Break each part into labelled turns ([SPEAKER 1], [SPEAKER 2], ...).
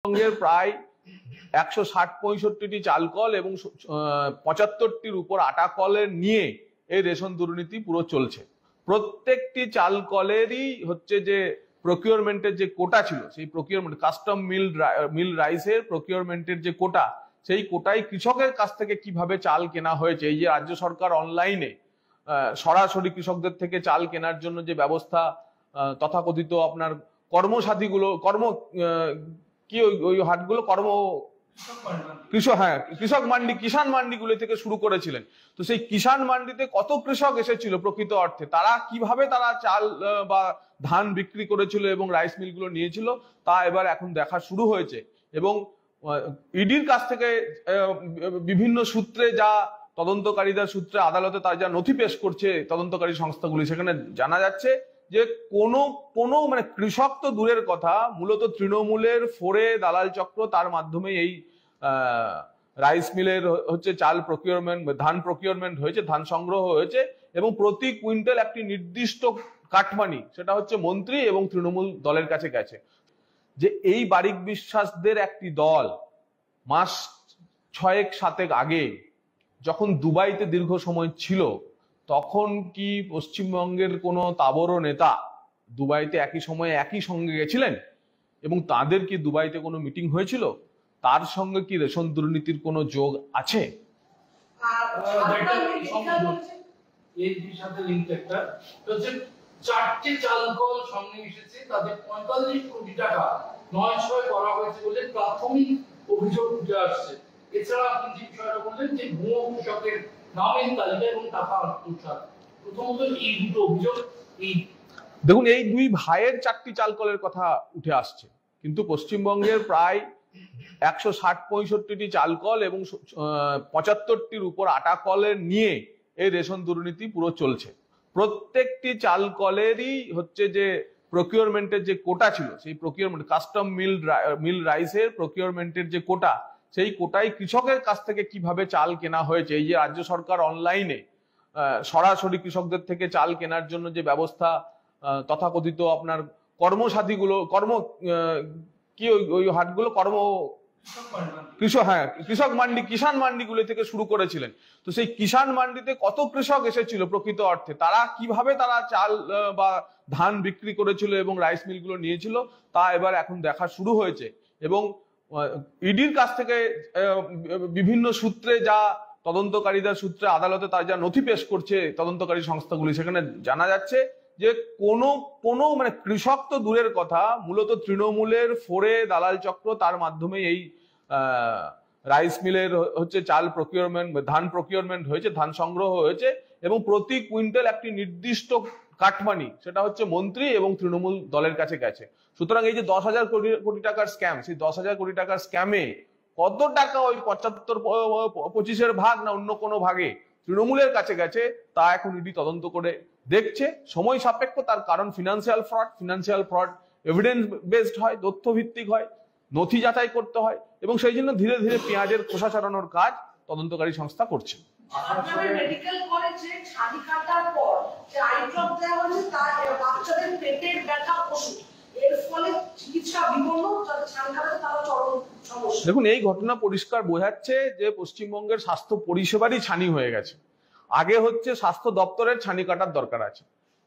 [SPEAKER 1] পশ্চিমবঙ্গের প্রায় 160-65টি চাল কল এবং 75টির উপর আটা কলের নিয়ে এই রেশন দুর্নীতি পুরো চলছে। প্রত্যেকটি চাল কলেরই হচ্ছে যে প্রকিউরমেন্টের যে কোটা ছিল, সেই প্রকিউরমেন্ট কাস্টম মিল রাইসের প্রকিউরমেন্টের যে কোটা, সেই কোটাই কৃষকের কাছ থেকে কিভাবে চাল কেনা হয়েছে। এই যে রাজ্য সরকার অনলাইনে সরাসরি কৃষকদের থেকে চাল কেনার জন্য যে ব্যবস্থা, তথাকথিত আপনার কর্মসাথীগুলো ওই হাটগুলো কৃষক মান্ডি, কিষাণ মান্ডিগুলো থেকে শুরু করেছিলেন। তো সেই কিষাণ মান্ডিতে কত কৃষক এসেছিল প্রকৃত অর্থে, তারা কিভাবে চাল বা ধান বিক্রি করেছিল এবং রাইস মিলগুলো নিয়েছিল, তা এবার এখন দেখা শুরু হয়েছে। এবং ইডির কাছ থেকে বিভিন্ন সূত্রে যা তদন্তকারীদের সূত্রে আদালতে তার যা নথি পেশ করছে তদন্তকারী সংস্থাগুলি, সেখানে জানা যাচ্ছে যে কোনো মানে কৃষক তো দূরের কথা, মূলত তৃণমূলের ফোরে দালাল চক্র, তার মাধ্যমে এই রাইস মিলের হচ্ছে চাল প্রকিউরমেন্ট, ধান প্রকিউরমেন্ট হয়েছে, ধান সংগ্রহ হয়েছে এবং প্রতি কুইন্টাল একটি নির্দিষ্ট কাটমানি, সেটা হচ্ছে মন্ত্রী এবং তৃণমূল দলের কাছে গেছে। যে এই বারিক বিশ্বাসদের একটি দল মাস 6-7 আগে যখন দুবাইতে দীর্ঘ সময় ছিল, তখন কি পশ্চিমবঙ্গের কোনো তাবড় নেতা দুবাইতে একই সময়ে একই সঙ্গে গেছিলেন এবং তাদের কি দুবাইতে কোনো মিটিং হয়েছিল? তার সঙ্গে কি রেশন দুর্নীতির কোনো যোগ আছে?
[SPEAKER 2] চারটি চাল কল সামনে এসেছে, তাদের 45 কোটি টাকা নয়-ছয় করা হয়েছে বলে প্রাথমিক অভিযোগ উঠে আসছে। এছাড়া আপনি যে বিষয়টা বললেন যে ভুয়ো কৃষকের নামের তালিকা এবং টাকা আত্মসাৎ, প্রথমত এই দুটো অভিযোগ।
[SPEAKER 1] দেখুন, এই দুই ভাইয়ের 4টি চাল কলের কথা উঠে আসছে, কিন্তু পশ্চিমবঙ্গের প্রায় 160-65টি চাল কল এবং 75টির উপর আটা কলের নিয়ে এই রেশন দুর্নীতি পুরো চলছে। প্রত্যেকটি চাল কলেরই হচ্ছে যে প্রকিউরমেন্টের যে কোটা ছিল, সেই প্রকিউরমেন্ট কাস্টম মিল রাইসের প্রকিউরমেন্টের যে কোটা, সেই কোটাই কৃষকের কাছ থেকে কিভাবে চাল কেনা হয়েছে। এই যে রাজ্য সরকার অনলাইনে সরাসরি কৃষকদের থেকে চাল কেনার জন্য যে ব্যবস্থা, তথাকথিত আপনার কর্মসাথীগুলো ওই হাটগুলো কৃষক মান্ডি, কিষাণ মান্ডিগুলো থেকে শুরু করেছিলেন। তো সেই কিষাণ মান্ডিতে কত কৃষক এসেছিল প্রকৃত অর্থে, তারা কিভাবে চাল বা ধান বিক্রি করেছিল এবং রাইস মিলগুলো নিয়েছিল, তা এবার এখন দেখা শুরু হয়েছে। এবং ইডির কাছ থেকে বিভিন্ন সূত্রে যা তদন্তকারীদের সূত্রে আদালতে তার যা নথি পেশ করছে তদন্তকারী সংস্থাগুলি, সেখানে জানা যাচ্ছে যে কোনো মানে কৃষক তো দূরের কথা, মূলত তৃণমূলের ফোরে দালাল চক্র, তার মাধ্যমে এই রাইস মিলের হচ্ছে চাল প্রকিউরমেন্ট, ধান প্রকিউরমেন্ট হয়েছে, ধান সংগ্রহ হয়েছে এবং প্রতি কুইন্টাল একটি নির্দিষ্ট কাটমানি, সেটা হচ্ছে মন্ত্রী এবং তৃণমূল দলের কাছে গেছে। সুতরাং এই যে 10,000 কোটি টাকার স্ক্যাম, সেই 10,000 কোটি টাকার স্ক্যামে কত টাকা ওই 75-25-এর ভাগ না অন্য কোনো ভাগে তৃণমূলের কাছে গেছে, তা এখন ইডি তদন্ত করে দেখছে। সময় সাপেক্ষ, তার কারণ ফিনান্সিয়াল ফ্রড এভিডেন্স বেসড হয়, তথ্য ভিত্তিক হয়, নথি যাচাই করতে হয় এবং সেই জন্য ধীরে ধীরে পেঁয়াজের খোসা ছাড়ানোর কাজ তদন্তকারী সংস্থা করছে।
[SPEAKER 3] মেডিকেল কলেজে ছানি কাটার পর যে আই ড্রপ দেওয়া হয়েছে, তার বাচ্চাদের পেটের ব্যথা ওষুধ, এর ফলে চিকিৎসা বিপন্ন, যাদের ছানি কাটাতে তারা চরম সমস্যা।
[SPEAKER 1] দেখুন, এই ঘটনা পরিষ্কার বোঝাচ্ছে যে পশ্চিমবঙ্গের স্বাস্থ্য পরিষেবারই ছানি হয়ে গেছে। আগে হচ্ছে স্বাস্থ্য দপ্তরের ছানি কাটার দরকার আছে,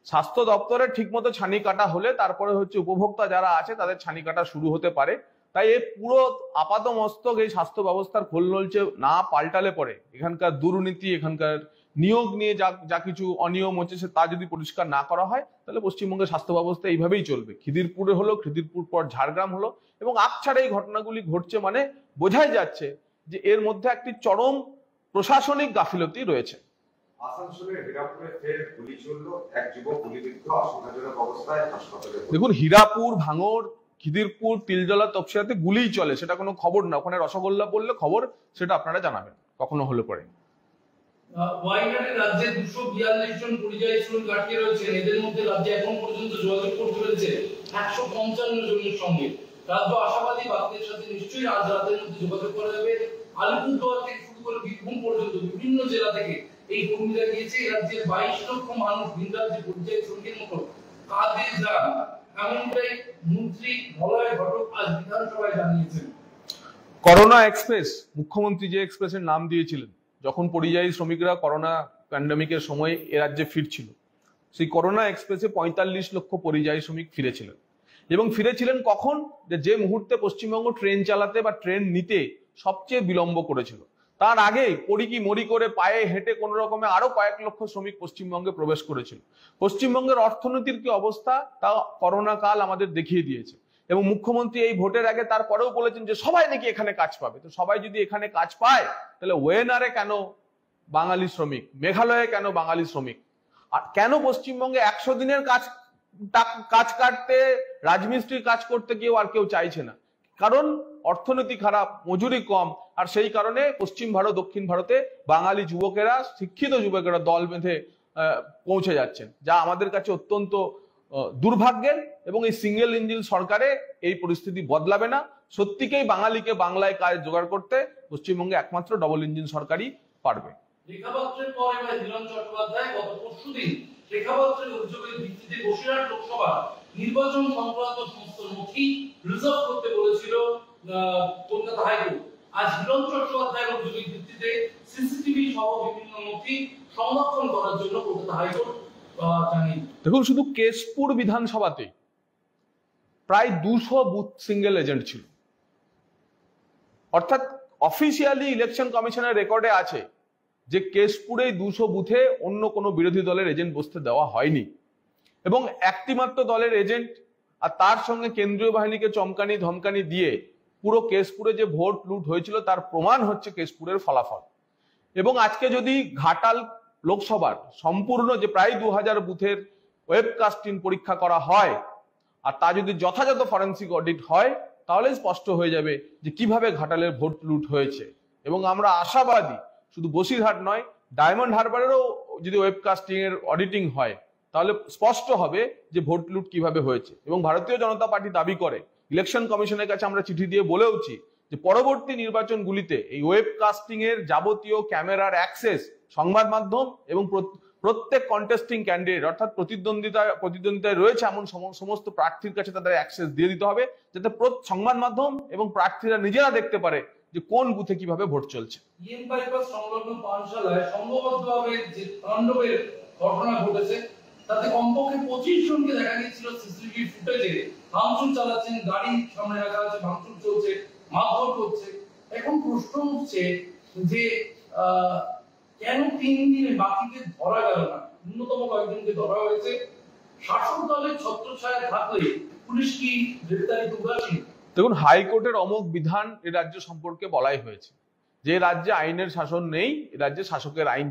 [SPEAKER 1] স্বাস্থ্য দপ্তরের ঠিকমতো ছানি কাটা হলে তারপরে হচ্ছে উপভোক্তা যারা আছে তাদের ছানি কাটা শুরু হতে পারে। তাই এই পুরো আপাত মস্তক এই স্বাস্থ্য ব্যবস্থার খোল নলচে না পাল্টালে পরে এখানকার দুর্নীতি, এখানকার নিয়োগ নিয়ে যা কিছু অনিয়ম হচ্ছে তা যদি পরিষ্কার না করা হয়, তাহলে পশ্চিমবঙ্গের স্বাস্থ্য ব্যবস্থা এইভাবেই চলবে। খিদিরপুরে হলো, খিদিরপুর পর ঝাড়গ্রাম হলো এবং আকছাড়ে এই ঘটনাগুলি ঘটছে, মানে বোঝাই যাচ্ছে যে এর মধ্যে একটি চরম প্রশাসনিক গাফিলতি রয়েছে। দেখুন, হীরাপুর, ভাঙড়, খিদিরপুর, তিলজলা, তপসিয়াতে গুলিই চলে, সেটা কোনো খবর না। ওখানে রসগোল্লা বললে খবর, সেটা আপনারা জানাবেন কখনো হলে পরে।
[SPEAKER 2] ওয়াইনাডে রাজ্যে 242 জন পরিযায়ী শ্রমিক আটকে রয়েছেন। এদের মধ্যে রাজ্যে এখন পর্যন্ত যোগাযোগ করতে পেরেছে 155 জনের সঙ্গে। রাজ্য আশাবাদী বাকিদের সাথে নিশ্চয়ই আজ রাতের মধ্যে যোগাযোগ করা যাবে। আলিপুরদুয়ার থেকে শুরু করে বীরভূম পর্যন্ত বিভিন্ন জেলা থেকে এই কর্মীরা গিয়েছে। রাজ্যের 22 লক্ষ মানুষ ভিন রাজ্যে পরিযায়ী শ্রমিকের মতো কাজে যান। এমনটাই মন্ত্রী মলয় ঘটক আজ বিধানসভায় জানিয়েছেন।
[SPEAKER 1] করোনা এক্সপ্রেস, মুখ্যমন্ত্রী যে এক্সপ্রেসের নাম দিয়েছিলেন যখন পরিযায়ী শ্রমিকরা করোনা প্যান্ডেমিকের সময় এ রাজ্যে ফিরছিল, সেই করোনা এক্সপ্রেসে 45 লক্ষ পরিযায়ী শ্রমিক ফিরেছিলেন। এবং ফিরেছিলেন কখন? যে মুহূর্তে পশ্চিমবঙ্গ ট্রেন চালাতে বা ট্রেন নিতে সবচেয়ে বিলম্ব করেছিল, তার আগে পড়ি মরি করে পায়ে হেঁটে কোন রকমে আরো কয়েক লক্ষ শ্রমিক পশ্চিমবঙ্গে প্রবেশ করেছিল। পশ্চিমবঙ্গের অর্থনীতির কি অবস্থা তা করোনা কাল আমাদের দেখিয়ে দিয়েছে। এবং মুখ্যমন্ত্রী এই ভোটের আগে তারপরেও বলেছেন যে সবাই নাকি এখানে কাজ পাবে। তো সবাই যদি এখানে কাজ পায়, তাহলে ওয়েনারে কেন বাঙালি শ্রমিক, মেঘালয়ে কেন বাঙালি শ্রমিক, আর কেন পশ্চিমবঙ্গে 100 দিনের কাজ কাটতে, রাজমিস্ত্রির কাজ করতে গিয়েও আর কেউ চাইছে না? কারণ অর্থনীতি খারাপ, মজুরি কম, আর সেই কারণে পশ্চিম ভারত, দক্ষিণ ভারতে বাঙালি যুবকেরা, শিক্ষিত যুবকেরা দল বেঁধে পৌঁছে যাচ্ছেন, যা আমাদের কাছে অত্যন্ত দুর্ভাগ্যের। এবং এই সিঙ্গেল ইঞ্জিন সরকারে এই পরিস্থিতি বদলাবে না। সত্যিকেই বাঙালিকে বাংলায় কাজ জোগাড় করতে পশ্চিমবঙ্গে একমাত্র ডবল ইঞ্জিন সরকারই পারবে।
[SPEAKER 2] রেখাপাত্রের পর এবার হিরণ চট্টোপাধ্যায় গত পরশুদিন রেখাপাত্রের অভিযোগের ভিত্তিতে বসিরহাট লোকসভা নির্বাচন সংক্রান্ত সমস্ত নথি রিজার্ভ করতে বলেছিল কলকাতা হাইকোর্ট। আজ হিরণ চট্টোপাধ্যায়ের অভিযোগের ভিত্তিতে সিসিটিভি সহ বিভিন্ন নথি সংরক্ষণ করার জন্য কলকাতা হাইকোর্ট জানিয়ে।
[SPEAKER 1] দেখুন, শুধু কেশপুর বিধানসভাতে প্রায় 200 বুথ সিঙ্গেল এজেন্ট ছিল। অর্থাৎ অফিসিয়ালি ইলেকশন কমিশনের রেকর্ডে আছে যে কেশপুরে 200 বুথে অন্য কোনো বিরোধী দলের এজেন্ট বসতে দেওয়া হয়নি। এবং একটি মাত্র দলের এজেন্ট, আর তার সঙ্গে কেন্দ্রীয় বাহিনীকে চমকানি ধমকানি দিয়ে পুরো কেশপুরে যে ভোট লুট হয়েছিল তার প্রমাণ হচ্ছে কেশপুরের ফলাফল। এবং আজকে যদি ঘাটাল লোকসভার সম্পূর্ণ যে প্রায় 2000 বুথের ওয়েবকাস্টিং পরীক্ষা করা হয়, আর তা যদি যথাযথ ফরেন্সিক অডিট হয়, তাহলে স্পষ্ট হয়ে যাবে যে কিভাবে ঘাটালের ভোট লুট হয়েছে। এবং আমরা আশাবাদী, শুধু বসিরহাট নয়, ডায়মন্ড হারবারেরও যদি ওয়েবকাস্টিং এর অডিটিং হয়, তাহলে স্পষ্ট হবে যে ভোট লুট কিভাবে হয়েছে। এবং ভারতীয় জনতা পার্টি দাবি করে, ইলেকশন কমিশনের কাছে আমরা চিঠি দিয়ে বলেওছি যে পরবর্তী নির্বাচনগুলিতে এই ওয়েবকাস্টিং এর যাবতীয় ক্যামেরার অ্যাক্সেস সংবাদ মাধ্যম এবং প্রত্যেক কন্টেস্টিং ক্যান্ডিডেট, অর্থাৎ প্রতিদ্বন্দ্বিতায় রয়েছে এমন সমস্ত প্রার্থীর কাছে তাদের অ্যাক্সেস দিয়ে দিতে হবে, যাতে সংবাদ মাধ্যম এবং প্রার্থীরা নিজেরা দেখতে পারে যে কোন বুথে কিভাবে ভোট চলছে।
[SPEAKER 2] ইএম বাইপাস সংলগ্ন পানশালায় সংঘবদ্ধভাবে যে তাণ্ডবের ঘটনা ঘটেছে, তাতে কমপক্ষে 25 জনকে দেখা গিয়েছিল সিসিটিভি ফুটেজে ভাঙচুর চালাচ্ছেন, গাড়ি সামনে রাখা আছে, ভাঙচুর চলছে, মারধর করছে। এখন প্রশ্ন উঠছে যে কেন 3 দিনে বাকিকে ধরা গেল না? ন্যূনতম কয়েকজনকে ধরা হয়েছে। শাসক দলের ছত্রছায়া থাকলে পুলিশ কি গ্রেফতারি উদাসীন?
[SPEAKER 1] দেখুন, হাইকোর্টের অমোঘ বিধান এ রাজ্য সম্পর্কে বলাই হয়েছে যে রাজ্যে আইনের শাসন নেই, এ রাজ্যে শাসকের আইন